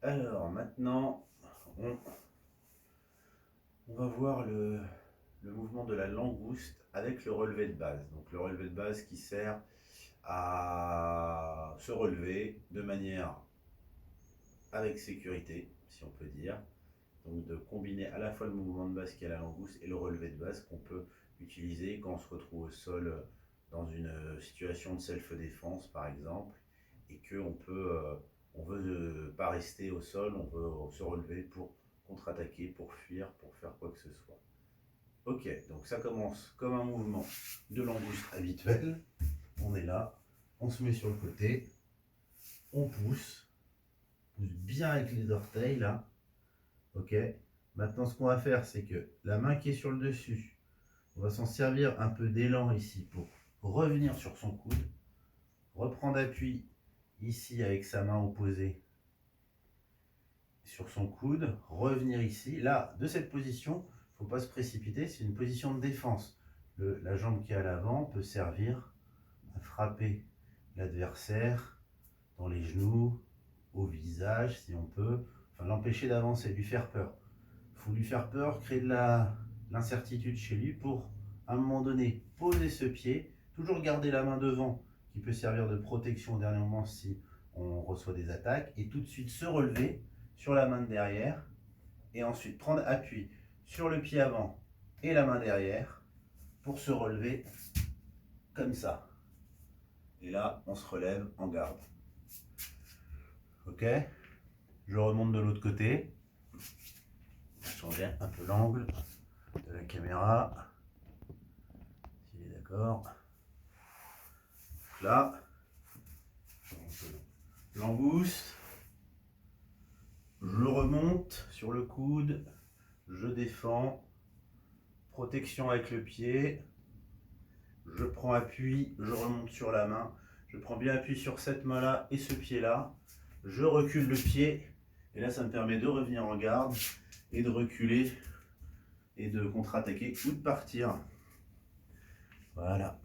Alors maintenant, on, on va voir le mouvement de la langouste avec le relevé de base. Donc le relevé de base qui sert à se relever de manière avec sécurité, si on peut dire. Donc de combiner à la fois le mouvement de base qui est la langouste et le relevé de base qu'on peut utiliser quand on se retrouve au sol dans une situation de self-défense par exemple, et qu'on on veut pas rester au sol, on veut se relever pour contre-attaquer, pour fuir, pour faire quoi que ce soit. Ok, donc ça commence comme un mouvement de langouste habituel. On est là, on se met sur le côté, on pousse bien avec les orteils là. Ok. Maintenant, ce qu'on va faire, c'est que la main qui est sur le dessus, on va s'en servir un peu d'élan ici pour revenir sur son coude, reprendre appui ici avec sa main opposée sur son coude, revenir ici. Là, de cette position, il ne faut pas se précipiter, c'est une position de défense. La jambe qui est à l'avant peut servir à frapper l'adversaire dans les genoux, au visage si on peut, enfin l'empêcher d'avancer, lui faire peur. Il faut lui faire peur, créer de l'incertitude chez lui pour, à un moment donné, poser ce pied, toujours garder la main devant qui peut servir de protection au dernier moment si on reçoit des attaques, et tout de suite se relever sur la main de derrière, et ensuite prendre appui sur le pied avant et la main derrière pour se relever comme ça. Et là, on se relève en garde. Ok, je remonte de l'autre côté. Je change un peu l'angle de la caméra. S'il est d'accord. Là, langouste. Je remonte sur le coude. Je défends. Protection avec le pied. Je prends appui. Je remonte sur la main. Je prends bien appui sur cette main-là et ce pied-là. Je recule le pied. Et là, ça me permet de revenir en garde et de reculer et de contre-attaquer ou de partir. Voilà.